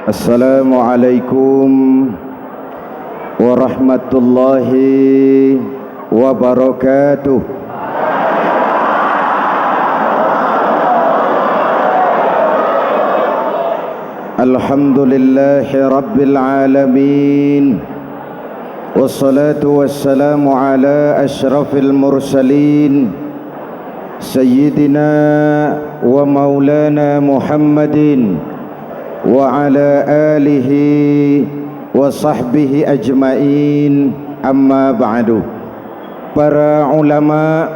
Assalamualaikum warahmatullahi wabarakatuh. Alhamdulillahi rabbil alamin, wassalatu wassalamu ala ashrafil mursalin, sayyidina wa maulana Muhammadin wa ala alihi wa sahbihi ajmain, amma ba'du. Para ulama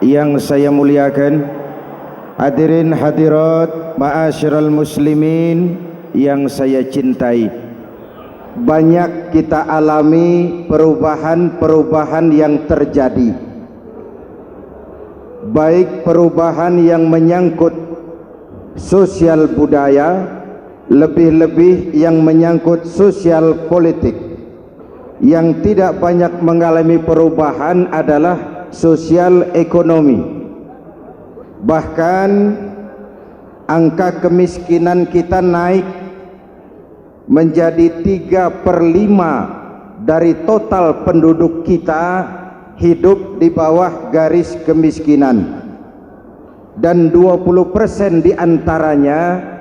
yang saya muliakan, hadirin hadirat ma'asyiral muslimin yang saya cintai, banyak kita alami perubahan-perubahan yang terjadi, baik perubahan yang menyangkut sosial budaya, lebih-lebih yang menyangkut sosial politik. Yang tidak banyak mengalami perubahan adalah sosial ekonomi. Bahkan angka kemiskinan kita naik menjadi 3/5 dari total penduduk kita hidup di bawah garis kemiskinan, dan 20% diantaranya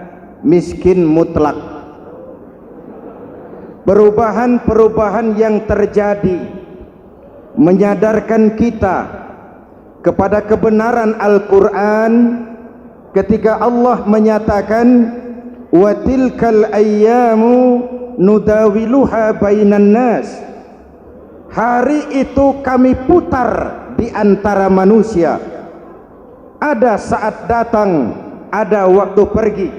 miskin mutlak. Perubahan-perubahan yang terjadi menyadarkan kita kepada kebenaran Al-Quran ketika Allah menyatakan wa tilkal ayyamu nudawiluha bainan nas. Hari itu kami putar di antara manusia. Ada saat datang, ada waktu pergi.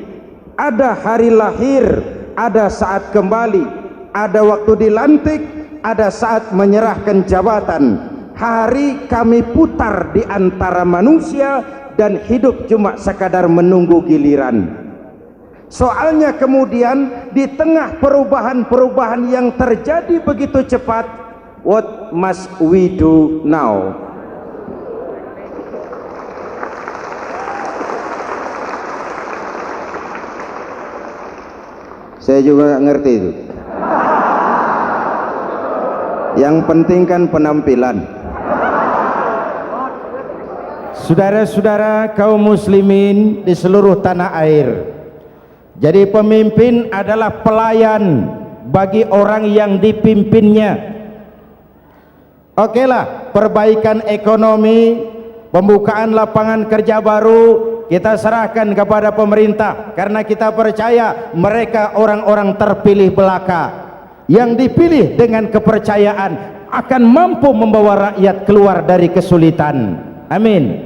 Ada hari lahir, ada saat kembali, ada waktu dilantik, ada saat menyerahkan jabatan. Hari kami putar di antara manusia dan hidup cuma sekadar menunggu giliran. Soalnya kemudian di tengah perubahan-perubahan yang terjadi begitu cepat, what must we do now? Saya juga nggak ngerti itu. Yang penting kan penampilan. Saudara-saudara kaum muslimin di seluruh tanah air, jadi pemimpin adalah pelayan bagi orang yang dipimpinnya. Okelah, perbaikan ekonomi, pembukaan lapangan kerja baru kita serahkan kepada pemerintah, karena kita percaya mereka orang-orang terpilih belaka yang dipilih dengan kepercayaan akan mampu membawa rakyat keluar dari kesulitan. Amin.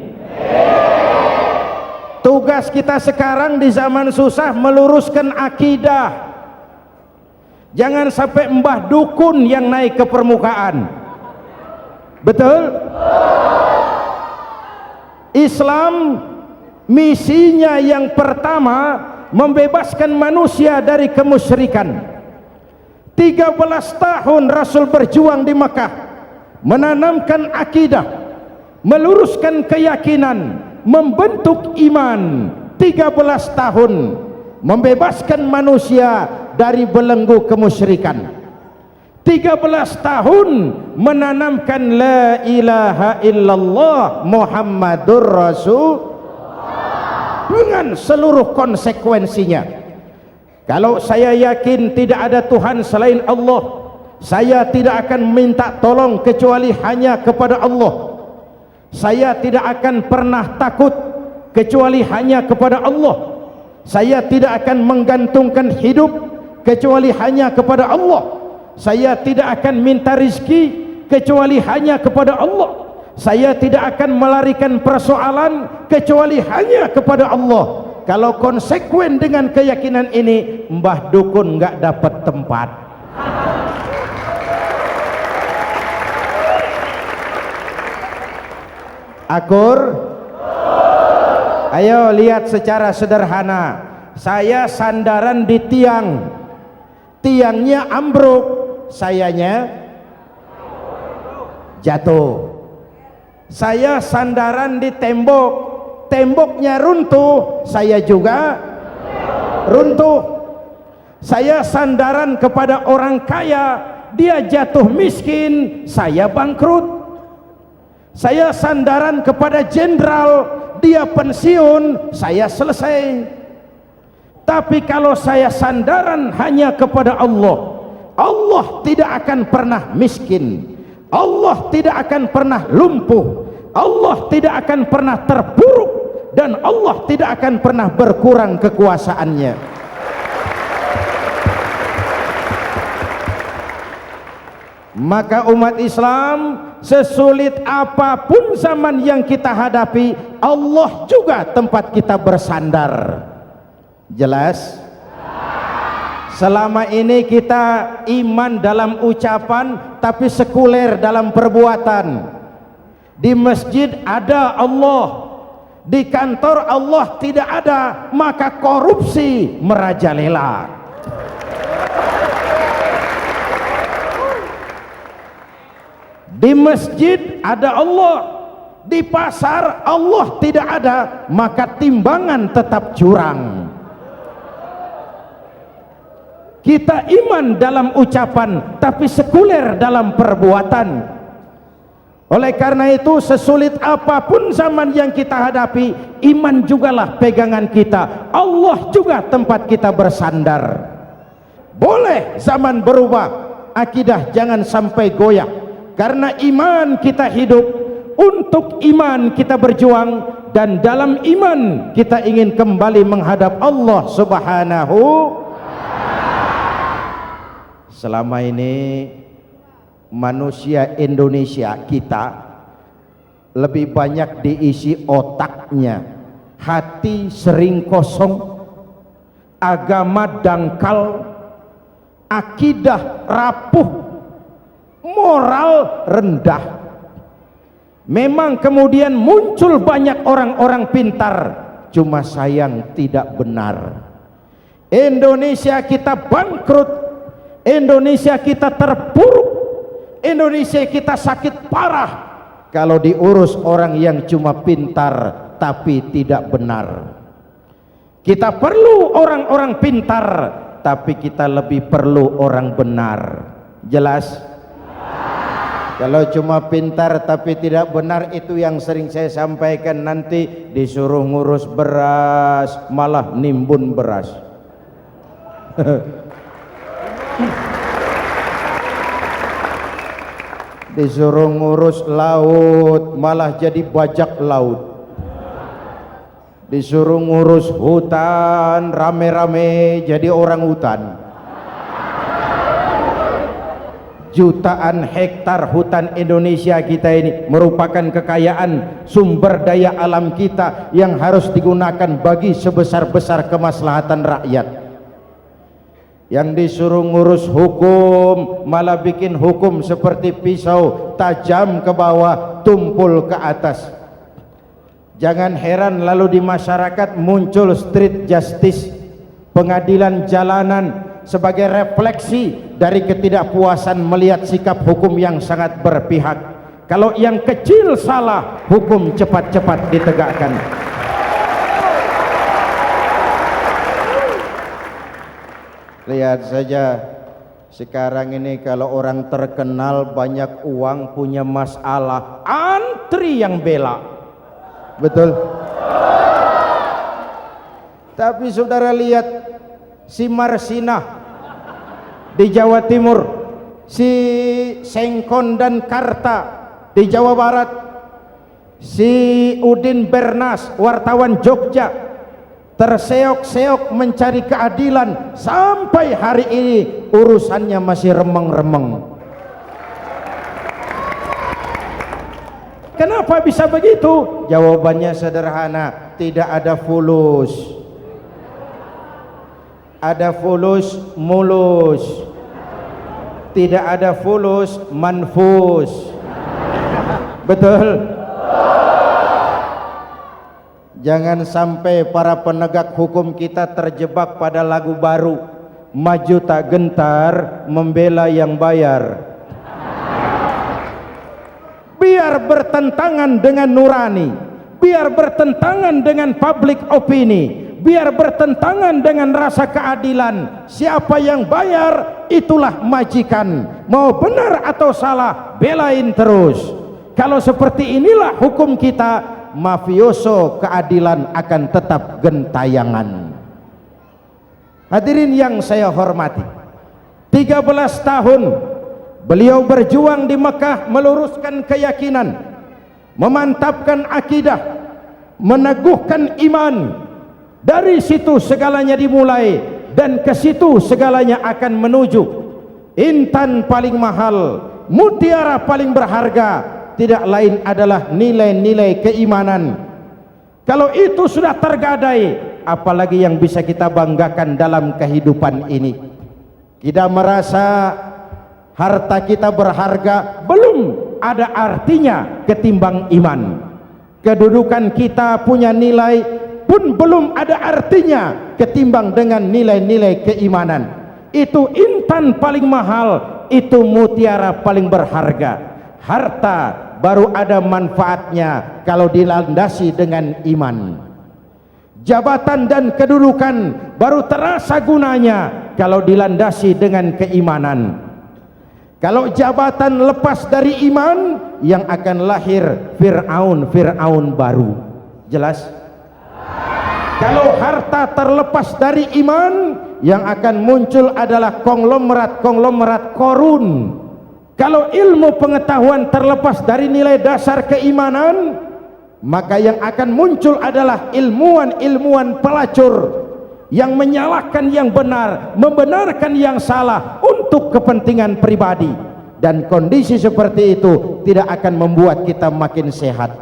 Tugas kita sekarang di zaman susah meluruskan akidah. Jangan sampai mbah dukun yang naik ke permukaan. Betul? Islam misinya yang pertama membebaskan manusia dari kemusyrikan. 13 tahun Rasul berjuang di Mekah, menanamkan akidah, meluruskan keyakinan, membentuk iman. 13 tahun membebaskan manusia dari belenggu kemusyrikan. 13 tahun menanamkan la ilaha illallah Muhammadur Rasul dengan seluruh konsekuensinya. Kalau saya yakin tidak ada Tuhan selain Allah, saya tidak akan minta tolong kecuali hanya kepada Allah. Saya tidak akan pernah takut kecuali hanya kepada Allah. Saya tidak akan menggantungkan hidup kecuali hanya kepada Allah. Saya tidak akan minta rizki kecuali hanya kepada Allah. Saya tidak akan melarikan persoalan kecuali hanya kepada Allah. Kalau konsekuen dengan keyakinan ini, mbah dukun nggak dapat tempat. Akur? Ayo lihat secara sederhana. Saya sandaran di tiang, tiangnya ambruk, sayanya jatuh. Saya sandaran di tembok, temboknya runtuh, saya juga runtuh. Saya sandaran kepada orang kaya, dia jatuh miskin, saya bangkrut. Saya sandaran kepada jenderal, dia pensiun, saya selesai. Tapi kalau saya sandaran hanya kepada Allah, Allah tidak akan pernah miskin, Allah tidak akan pernah lumpuh, Allah tidak akan pernah terpuruk, dan Allah tidak akan pernah berkurang kekuasaannya. Maka umat Islam, sesulit apapun zaman yang kita hadapi, Allah juga tempat kita bersandar. Jelas? Selama ini kita iman dalam ucapan, tapi sekuler dalam perbuatan. Di masjid ada Allah, di kantor Allah tidak ada, maka korupsi merajalela. Di masjid ada Allah, di pasar Allah tidak ada, maka timbangan tetap curang. Kita iman dalam ucapan, tapi sekuler dalam perbuatan. Oleh karena itu, sesulit apapun zaman yang kita hadapi, iman jugalah pegangan kita, Allah juga tempat kita bersandar. Boleh zaman berubah, akidah jangan sampai goyah. Karena iman kita hidup, untuk iman kita berjuang, dan dalam iman kita ingin kembali menghadap Allah Subhanahu. Selama ini manusia Indonesia kita lebih banyak diisi otaknya, hati sering kosong, agama dangkal, akidah rapuh, moral rendah. Memang kemudian muncul banyak orang-orang pintar, cuma sayang tidak benar. Indonesia kita bangkrut, Indonesia kita terpuruk, Indonesia kita sakit parah kalau diurus orang yang cuma pintar tapi tidak benar. Kita perlu orang-orang pintar, tapi kita lebih perlu orang benar. Jelas? Kalau cuma pintar tapi tidak benar, itu yang sering saya sampaikan, nanti disuruh ngurus beras malah nimbun beras. Disuruh ngurus laut malah jadi bajak laut. Disuruh ngurus hutan rame-rame jadi orang hutan. Jutaan hektar hutan Indonesia kita ini merupakan kekayaan sumber daya alam kita yang harus digunakan bagi sebesar-besar kemaslahatan rakyat. Yang disuruh ngurus hukum malah bikin hukum seperti pisau, tajam ke bawah, tumpul ke atas. Jangan heran lalu di masyarakat muncul street justice, pengadilan jalanan, sebagai refleksi dari ketidakpuasan melihat sikap hukum yang sangat berpihak. Kalau yang kecil salah, hukum cepat-cepat ditegakkan. Lihat saja sekarang ini, kalau orang terkenal banyak uang punya masalah, antri yang bela. Betul? Tapi saudara lihat si Marsinah di Jawa Timur, si Sengkon dan Karta di Jawa Barat, si Udin Bernas wartawan Jogja, terseok-seok mencari keadilan, sampai hari ini urusannya masih remeng-remeng. Kenapa bisa begitu? Jawabannya sederhana, tidak ada fulus. Ada fulus mulus, tidak ada fulus manfus. Betul? Jangan sampai para penegak hukum kita terjebak pada lagu baru, maju tak gentar membela yang bayar. Biar bertentangan dengan nurani, biar bertentangan dengan public opini, biar bertentangan dengan rasa keadilan. Siapa yang bayar itulah majikan, mau benar atau salah belain terus. Kalau seperti inilah hukum kita, mafioso keadilan akan tetap gentayangan. Hadirin yang saya hormati, 13 tahun beliau berjuang di Mekah meluruskan keyakinan, memantapkan akidah, meneguhkan iman. Dari situ segalanya dimulai dan ke situ segalanya akan menuju. Intan paling mahal, mutiara paling berharga, tidak lain adalah nilai-nilai keimanan. Kalau itu sudah tergadai, apalagi yang bisa kita banggakan dalam kehidupan ini? Kita merasa harta kita berharga, belum ada artinya ketimbang iman. Kedudukan kita punya nilai pun belum ada artinya ketimbang dengan nilai-nilai keimanan. Itu intan paling mahal, itu mutiara paling berharga. Harta baru ada manfaatnya kalau dilandasi dengan iman. Jabatan dan kedudukan baru terasa gunanya kalau dilandasi dengan keimanan. Kalau jabatan lepas dari iman, yang akan lahir Fir'aun baru. Jelas? Kalau harta terlepas dari iman, yang akan muncul adalah konglomerat korun. Kalau ilmu pengetahuan terlepas dari nilai dasar keimanan, maka yang akan muncul adalah ilmuwan pelacur yang menyalahkan yang benar, membenarkan yang salah untuk kepentingan pribadi. Dan kondisi seperti itu tidak akan membuat kita makin sehat.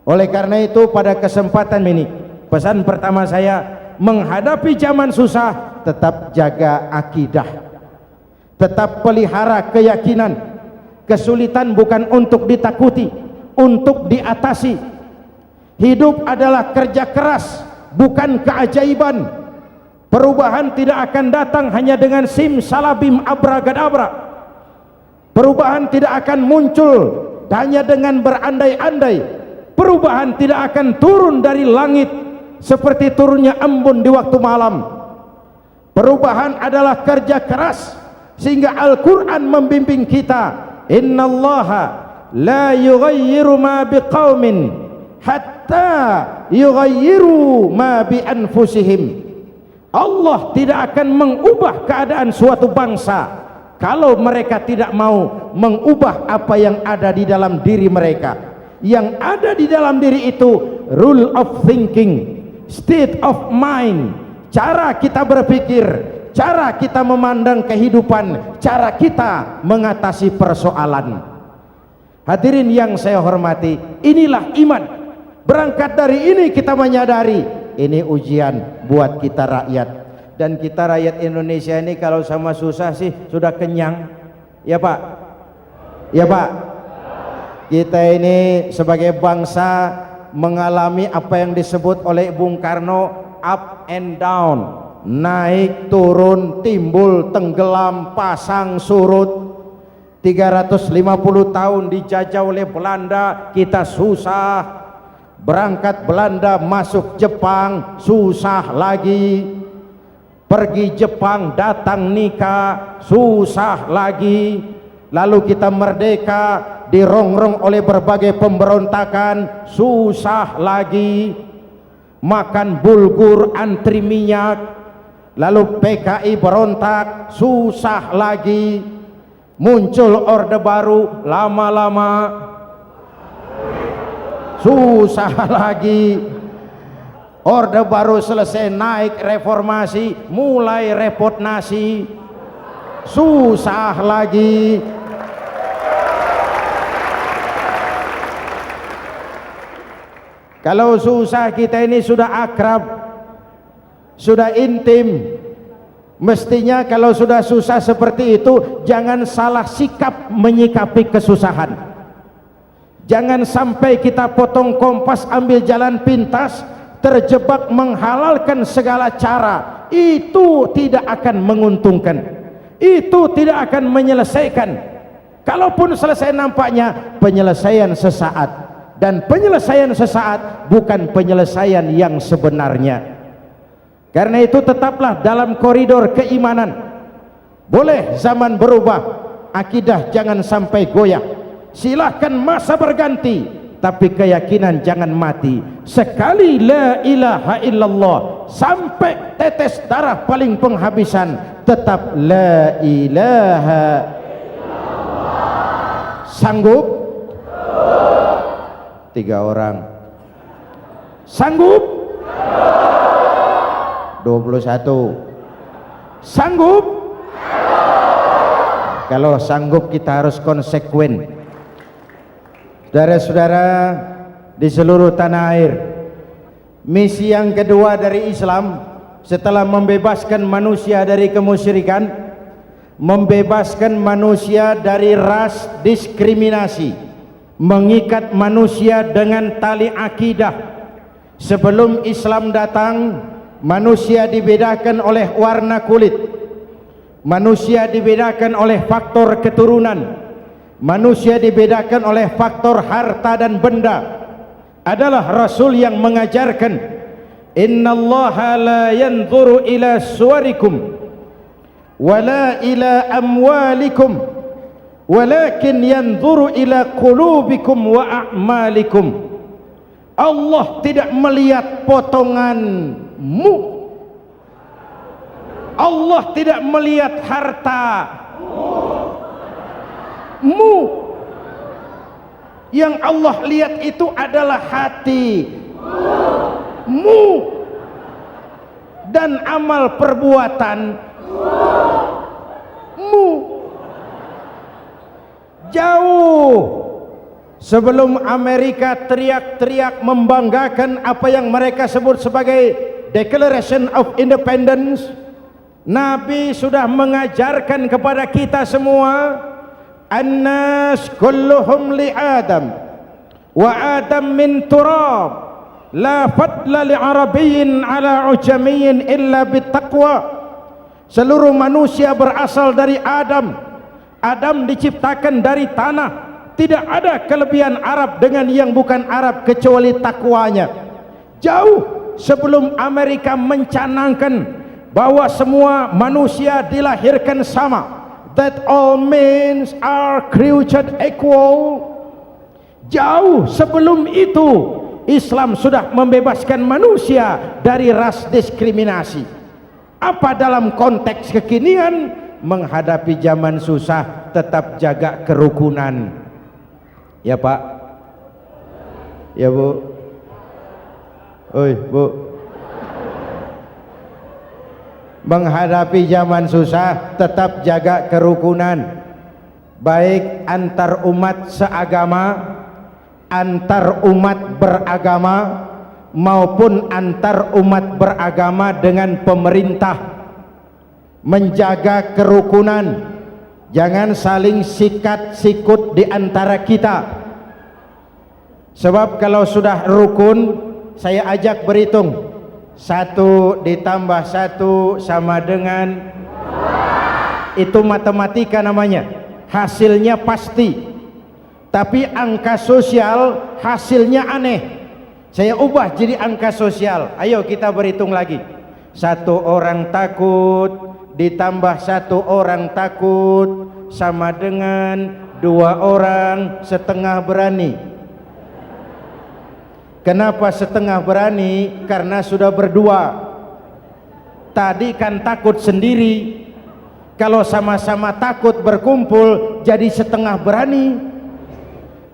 Oleh karena itu, pada kesempatan ini, pesan pertama saya, menghadapi zaman susah, tetap jaga akidah, tetap pelihara keyakinan. Kesulitan bukan untuk ditakuti, untuk diatasi. Hidup adalah kerja keras, bukan keajaiban. Perubahan tidak akan datang hanya dengan simsalabim abragadabra. Perubahan tidak akan muncul hanya dengan berandai-andai. Perubahan tidak akan turun dari langit seperti turunnya embun di waktu malam. Perubahan adalah kerja keras, sehingga Al-Quran membimbing kita, innallaha la yughayyiru ma biqaumin hatta yughayyiru ma bi anfusihim. Allah tidak akan mengubah keadaan suatu bangsa kalau mereka tidak mau mengubah apa yang ada di dalam diri mereka. Yang ada di dalam diri itu rule of thinking, state of mind, cara kita berpikir, cara kita memandang kehidupan, cara kita mengatasi persoalan. Hadirin yang saya hormati, inilah iman. Berangkat dari ini kita menyadari ini ujian buat kita rakyat. Dan kita rakyat Indonesia ini kalau sama susah sih sudah kenyang. Ya Pak? Ya Pak? Kita ini sebagai bangsa mengalami apa yang disebut oleh Bung Karno up and down, naik turun, timbul tenggelam, pasang surut. 350 tahun dijajah oleh Belanda, kita susah. Berangkat Belanda masuk Jepang, susah lagi. Pergi Jepang, datang nikah, susah lagi. Lalu kita merdeka, dirongrong oleh berbagai pemberontakan, susah lagi. Makan bulgur, antri minyak. Lalu PKI berontak, susah lagi. Muncul orde baru, lama-lama susah lagi. Orde baru selesai, naik reformasi, mulai repot nasi, susah lagi. Kalau susah kita ini sudah akrab, sudah intim. Mestinya kalau sudah susah seperti itu, jangan salah sikap menyikapi kesusahan. Jangan sampai kita potong kompas, ambil jalan pintas, terjebak menghalalkan segala cara. Itu tidak akan menguntungkan, itu tidak akan menyelesaikan. Kalaupun selesai, nampaknya penyelesaian sesaat, dan penyelesaian sesaat bukan penyelesaian yang sebenarnya. Karena itu tetaplah dalam koridor keimanan. Boleh zaman berubah, akidah jangan sampai goyah. Silahkan masa berganti, tapi keyakinan jangan mati. Sekali la ilaha illallah sampai tetes darah paling penghabisan, tetap la ilaha illallah. Sanggup? 3 orang. Sanggup? 21. Sanggup? Kalau sanggup kita harus konsekuen. Saudara-saudara di seluruh tanah air, misi yang kedua dari Islam setelah membebaskan manusia dari kemusyrikan, membebaskan manusia dari ras diskriminasi, mengikat manusia dengan tali akidah. Sebelum Islam datang, manusia dibedakan oleh warna kulit, manusia dibedakan oleh faktor keturunan, manusia dibedakan oleh faktor harta dan benda. Adalah Rasul yang mengajarkan, innallaha la yanzuru ila suwarikum wala ila amwalikum walakin yanzuru ila qulubikum wa a'malikum. Allah tidak melihat potonganmu, Allah tidak melihat hartamu. Yang Allah lihat itu adalah hatimu dan amal perbuatanmu. Jauh sebelum Amerika teriak-teriak membanggakan apa yang mereka sebut sebagai Declaration of Independence, Nabi sudah mengajarkan kepada kita semua, annas kulluhum li Adam wa Adam min turab la fadla li arabiyyin ala ujamiyyin illa bittaqwa. Seluruh manusia berasal dari Adam. Adam diciptakan dari tanah. Tidak ada kelebihan Arab dengan yang bukan Arab kecuali takwanya. Jauh sebelum Amerika mencanangkan bahwa semua manusia dilahirkan sama, that all men are created equal. Jauh sebelum itu Islam sudah membebaskan manusia dari ras diskriminasi. Apa dalam konteks kekinian menghadapi zaman susah tetap jaga kerukunan? Ya Pak, ya Bu, oi Bu, menghadapi zaman susah tetap jaga kerukunan, baik antar umat seagama, antar umat beragama, maupun antar umat beragama dengan pemerintah. Menjaga kerukunan, jangan saling sikat sikut di antara kita. Sebab kalau sudah rukun, saya ajak berhitung, 1 ditambah 1 sama dengan, itu matematika namanya, hasilnya pasti. Tapi angka sosial hasilnya aneh. Saya ubah jadi angka sosial. Ayo kita berhitung lagi. 1 orang takut ditambah 1 orang takut sama dengan 2 orang setengah berani. Kenapa setengah berani? Karena sudah berdua. Tadi kan takut sendiri. Kalau sama-sama takut berkumpul jadi setengah berani.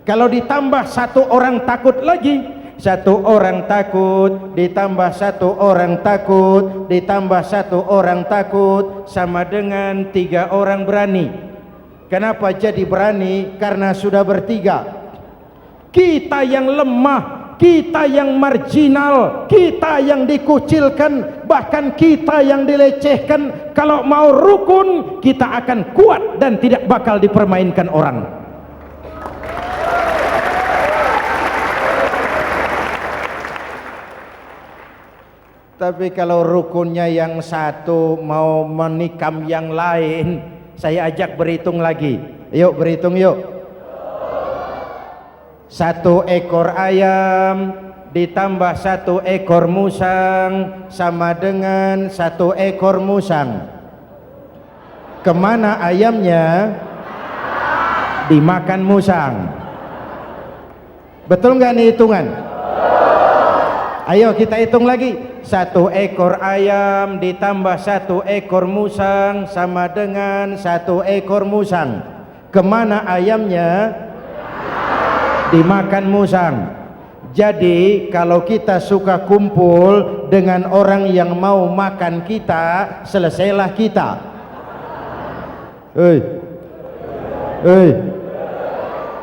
Kalau ditambah 1 orang takut lagi, 1 orang takut ditambah 1 orang takut ditambah 1 orang takut sama dengan 3 orang berani. Kenapa jadi berani? Karena sudah bertiga. Kita yang lemah, kita yang marginal, kita yang dikucilkan, bahkan kita yang dilecehkan, kalau mau rukun kita akan kuat dan tidak bakal dipermainkan orang. Tapi kalau rukunnya yang satu mau menikam yang lain, saya ajak berhitung lagi. Yuk berhitung yuk. 1 ekor ayam ditambah 1 ekor musang sama dengan 1 ekor musang. Kemana ayamnya? Dimakan musang. Betul nggak nih hitungan? Ayo kita hitung lagi. 1 ekor ayam ditambah 1 ekor musang sama dengan 1 ekor musang. Kemana ayamnya? Dimakan musang. Jadi kalau kita suka kumpul dengan orang yang mau makan kita, selesailah kita.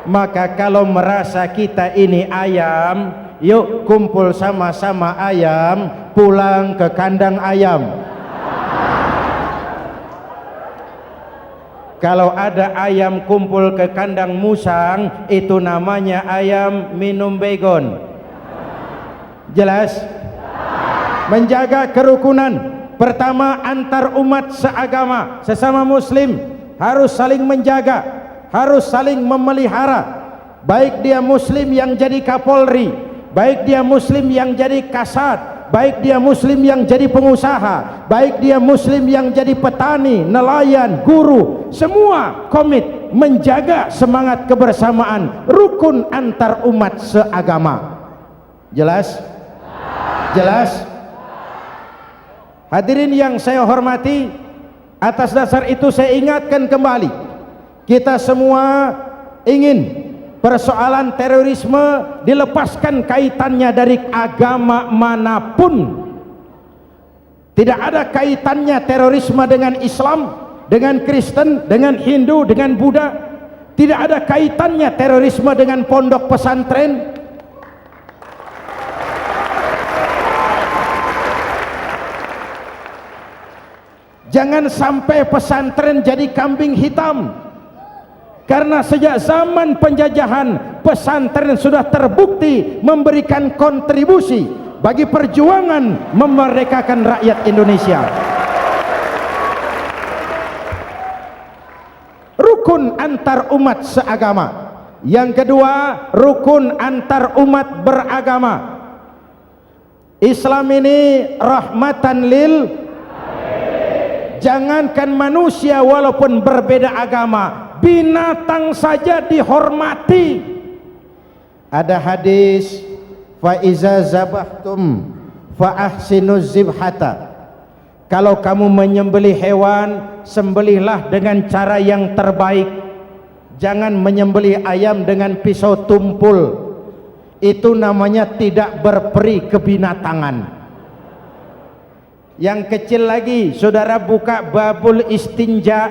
Maka kalau merasa kita ini ayam, yuk kumpul sama-sama ayam, pulang ke kandang ayam. Kalau ada ayam kumpul ke kandang musang, itu namanya ayam minum baygon. Jelas? Menjaga kerukunan. Pertama, antar umat seagama, sesama muslim harus saling menjaga, harus saling memelihara. Baik dia muslim yang jadi kapolri, baik dia muslim yang jadi kasat, baik dia muslim yang jadi pengusaha, baik dia muslim yang jadi petani, nelayan, guru, semua komit menjaga semangat kebersamaan, rukun antar umat seagama. Jelas? Jelas? Hadirin yang saya hormati, atas dasar itu saya ingatkan kembali, kita semua ingin persoalan terorisme dilepaskan kaitannya dari agama manapun. Tidak ada kaitannya terorisme dengan Islam, dengan Kristen, dengan Hindu, dengan Buddha. Tidak ada kaitannya terorisme dengan pondok pesantren. Jangan sampai pesantren jadi kambing hitam. Karena sejak zaman penjajahan, pesantren sudah terbukti memberikan kontribusi bagi perjuangan memerdekakan rakyat Indonesia. Rukun antar umat seagama. Yang kedua, rukun antar umat beragama. Islam ini rahmatan lil, jangankan manusia walaupun berbeda agama, binatang saja dihormati. Ada hadis, fa iza zabahtum fa ahsinuz zibhata. Kalau kamu menyembelih hewan, sembelihlah dengan cara yang terbaik. Jangan menyembelih ayam dengan pisau tumpul. Itu namanya tidak berperi kebinatangan. Yang kecil lagi, saudara buka babul istinja,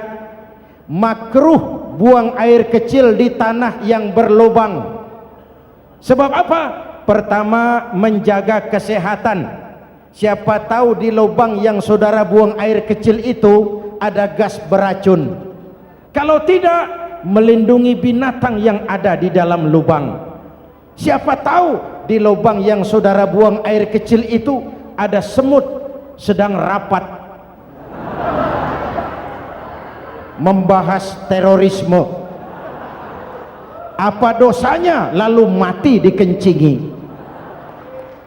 makruh buang air kecil di tanah yang berlubang. Sebab apa? Pertama, menjaga kesehatan. Siapa tahu di lubang yang saudara buang air kecil itu ada gas beracun. Kalau tidak, melindungi binatang yang ada di dalam lubang. Siapa tahu di lubang yang saudara buang air kecil itu ada semut sedang rapat membahas terorisme. Apa dosanya lalu mati dikencingi?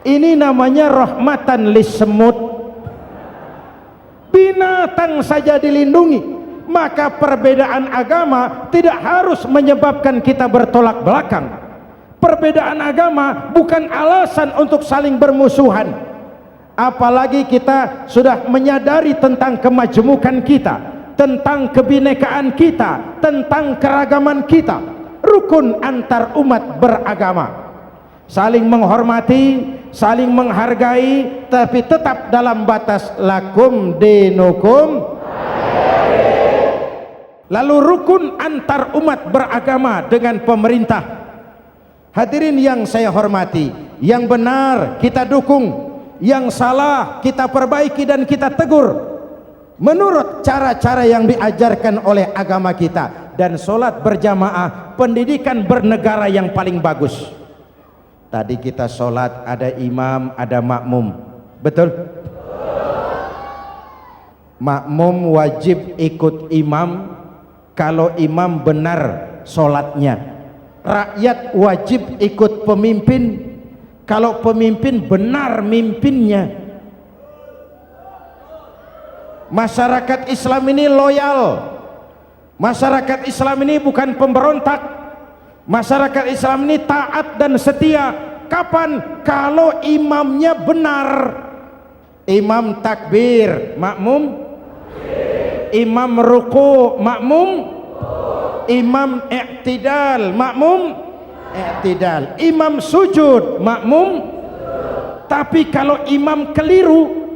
Ini namanya rahmatan lis semut. Binatang saja dilindungi. Maka perbedaan agama tidak harus menyebabkan kita bertolak belakang. Perbedaan agama bukan alasan untuk saling bermusuhan. Apalagi kita sudah menyadari tentang kemajemukan kita, tentang kebinekaan kita, tentang keragaman kita. Rukun antar umat beragama, saling menghormati, saling menghargai, tapi tetap dalam batas lakum dinukum. Lalu rukun antar umat beragama dengan pemerintah. Hadirin yang saya hormati, yang benar kita dukung, yang salah kita perbaiki dan kita tegur menurut cara-cara yang diajarkan oleh agama kita. Dan sholat berjamaah, pendidikan bernegara yang paling bagus. Tadi kita sholat ada imam, ada makmum, betul? Makmum wajib ikut imam kalau imam benar sholatnya. Rakyat wajib ikut pemimpin kalau pemimpin benar mimpinnya. Masyarakat Islam ini loyal. Masyarakat Islam ini bukan pemberontak. Masyarakat Islam ini taat dan setia. Kapan? Kalau imamnya benar. Imam takbir, makmum. Imam ruku, makmum. Imam i'tidal, makmum i'tidal. Imam sujud, makmum. Tapi kalau imam keliru,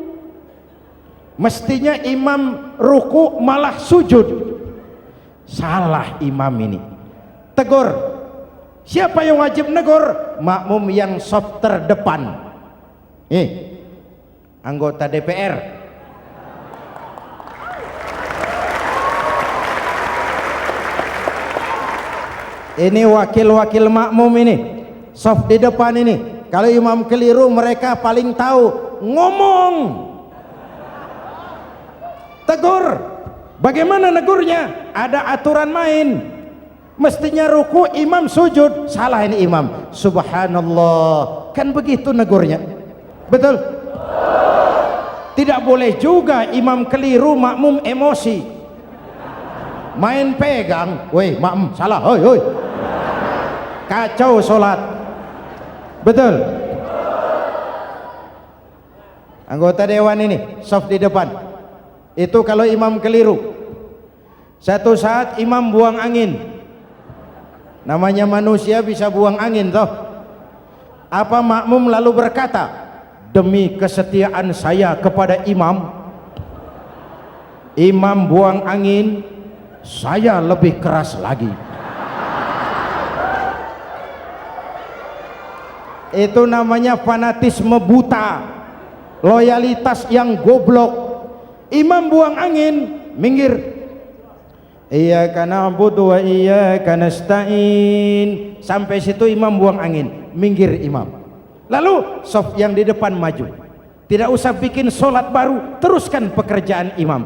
mestinya imam ruku malah sujud. Salah imam ini. Tegur. Siapa yang wajib negur? Makmum yang saf terdepan. Anggota DPR. Ini wakil-wakil makmum ini, saf di depan ini. Kalau imam keliru, mereka paling tahu. Ngomong, tegur. Bagaimana negurnya? Ada aturan main. Mestinya ruku, imam sujud. Salah ini imam. Subhanallah. Kan begitu negurnya. Betul? Tidak boleh juga imam keliru, makmum emosi. Main pegang. Woi, makmum salah. Hoi, hoi. Kacau solat. Betul? Anggota dewan ini, saf di depan. Itu kalau imam keliru. Satu saat imam buang angin. Namanya manusia bisa buang angin toh. Apa makmum lalu berkata, demi kesetiaan saya kepada imam, imam buang angin, saya lebih keras lagi. Itu namanya fanatisme buta, loyalitas yang goblok. Imam buang angin, minggir. Iyyaka na'budu wa iyyaka nasta'in. Sampai situ imam buang angin, minggir imam. Lalu saf yang di depan maju. Tidak usah bikin solat baru, teruskan pekerjaan imam.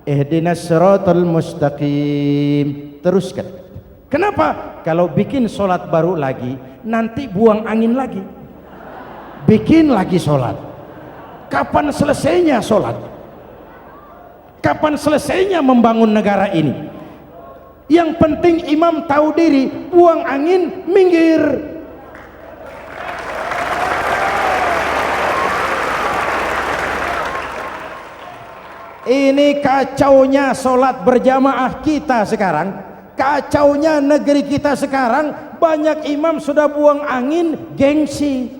Ihdinas siratal mustaqim. Teruskan. Kenapa? Kalau bikin solat baru lagi, nanti buang angin lagi. Bikin lagi solat. Kapan selesainya solat? Kapan selesainya membangun negara ini? Yang penting imam tahu diri, buang angin, minggir. Ini kacaunya solat berjamaah kita sekarang, kacaunya negeri kita sekarang. Banyak imam sudah buang angin, gengsi.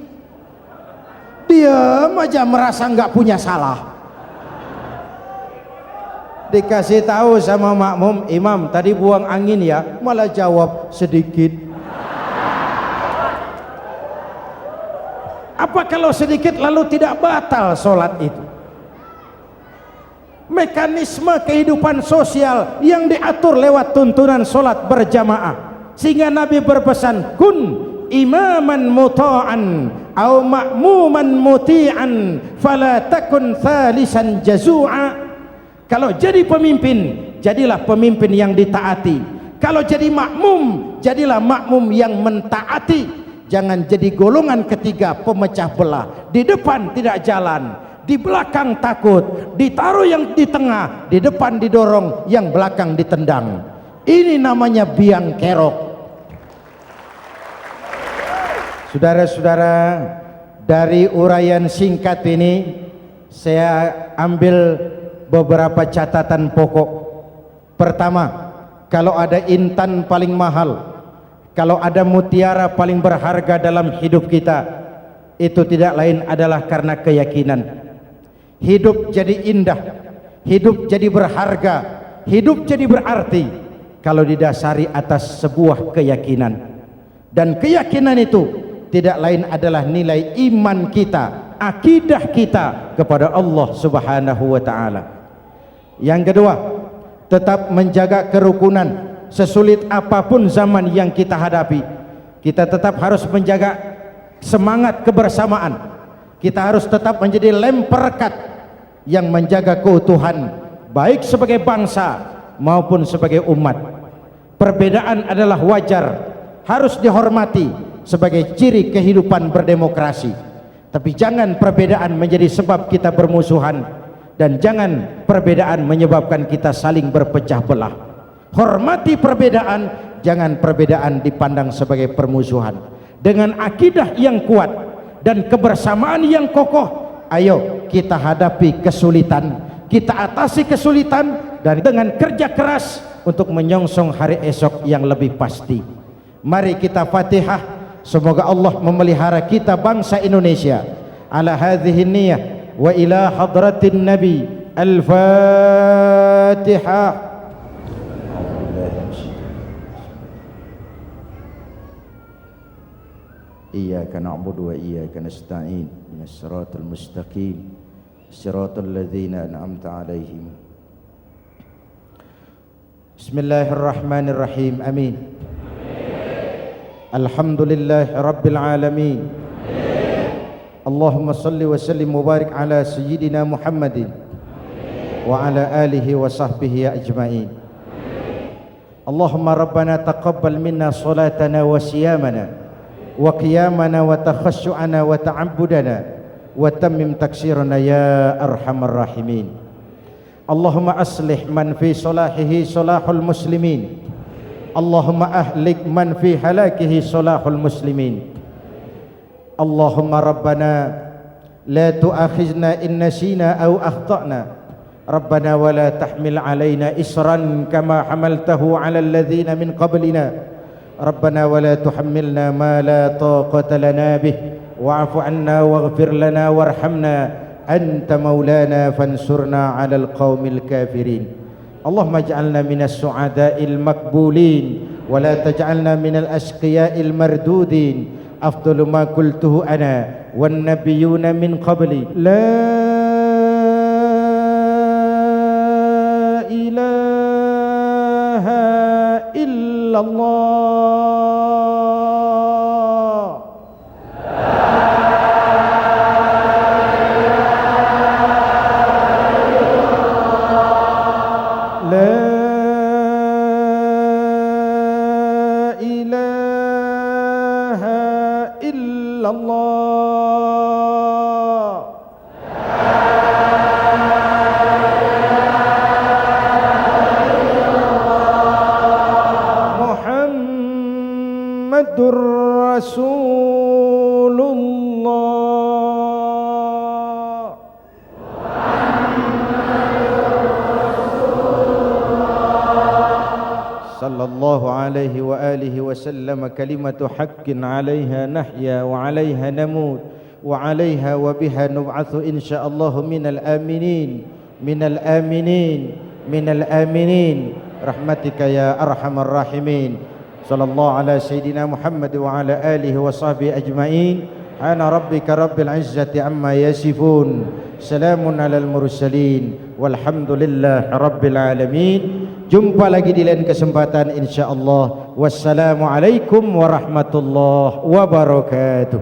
Diam aja merasa nggak punya salah. Dikasih tahu sama makmum, imam tadi buang angin ya, malah jawab sedikit. Apa kalau sedikit lalu tidak batal solat itu? Mekanisme kehidupan sosial yang diatur lewat tuntunan solat berjamaah, sehingga Nabi berpesan, kun imaman muta'an au ma'muman muti'an fala takun thalisan jazu'a. Kalau jadi pemimpin, jadilah pemimpin yang ditaati. Kalau jadi makmum, jadilah makmum yang mentaati. Jangan jadi golongan ketiga pemecah belah. Di depan tidak jalan, di belakang takut, ditaruh yang di tengah, di depan didorong, yang belakang ditendang. Ini namanya biang kerok. Saudara-saudara, dari uraian singkat ini saya ambil beberapa catatan pokok. Pertama, kalau ada intan paling mahal, kalau ada mutiara paling berharga dalam hidup kita, itu tidak lain adalah karena keyakinan. Hidup jadi indah, hidup jadi berharga, hidup jadi berarti kalau didasari atas sebuah keyakinan. Dan keyakinan itu tidak lain adalah nilai iman kita, akidah kita kepada Allah Subhanahu wa ta'ala. Yang kedua, tetap menjaga kerukunan. Sesulit apapun zaman yang kita hadapi, kita tetap harus menjaga semangat kebersamaan. Kita harus tetap menjadi lem perekat yang menjaga keutuhan, baik sebagai bangsa maupun sebagai umat. Perbedaan adalah wajar, harus dihormati, sebagai ciri kehidupan berdemokrasi. Tapi jangan perbedaan menjadi sebab kita bermusuhan, dan jangan perbedaan menyebabkan kita saling berpecah belah. Hormati perbedaan, jangan perbedaan dipandang sebagai permusuhan. Dengan akidah yang kuat dan kebersamaan yang kokoh, ayo kita hadapi kesulitan, kita atasi kesulitan, dan dengan kerja keras untuk menyongsong hari esok yang lebih pasti. Mari kita Fatihah, semoga Allah memelihara kita bangsa Indonesia ala hadhihi niyyah wa ila hadratin nabi. Al-Fatihah. Iyyaka na'budu wa iyyaka nasta'in ihdinas siratal mustaqim siratal ladzina an'amta 'alaihim. Bismillahirrahmanirrahim. Amin. Alhamdulillahi rabbil alamin. Allahumma salli wa sallim wa barik ala sayyidina Muhammadin wa ala alihi wa sahbihi ajma'in. Allahumma rabbana taqabbal minna salatana wa siyamana wa qiyamana wa takhassu'ana wa ta'abbudana wa tammim taksirana ya arhamar rahimin. Allahumma aslih man fi salahihi salahul muslimin, Allahumma ahlik man fi halakihi salahul muslimin. Allahumma rabbana la tu'akhizna in nasina aw akhtana, rabbana wa la tahmil alaina isran kama hamaltahu ala alladhina min qablina, rabbana wa la tuhammilna ma la taqata lana bih, wa'fu anna waghfir lana warhamna anta maulana fansurna 'alal qaumil kafirin. Allahumma ij'alna minas su'ada'il maqbulin wa la taj'alna minal ashqiya'il mardudin. Afdalu ma qultuhu ana wan nabiyyuna min qabli, la ilaha illallah. Muhammadur Rasulullah. Sallallahu alaihi wa alihi wa sallam. Kalimatu haqqin 'alaiha nahya wa 'alaiha namut wa 'alaiha wa biha nub'atsu insyaallah minal aminin minal aminin minal aminin rahmatika ya arhamar rahimin. Sallallahu ala sayyidina Muhammad wa ala alihi wa sahbihi ajma'in. Ana rabbika rabbil izzati amma yasifun, salamun alal mursalin, walhamdulillahi rabbil alamin. Jumpa lagi di lain kesempatan insyaallah. Wassalamualaikum warahmatullahi wabarakatuh.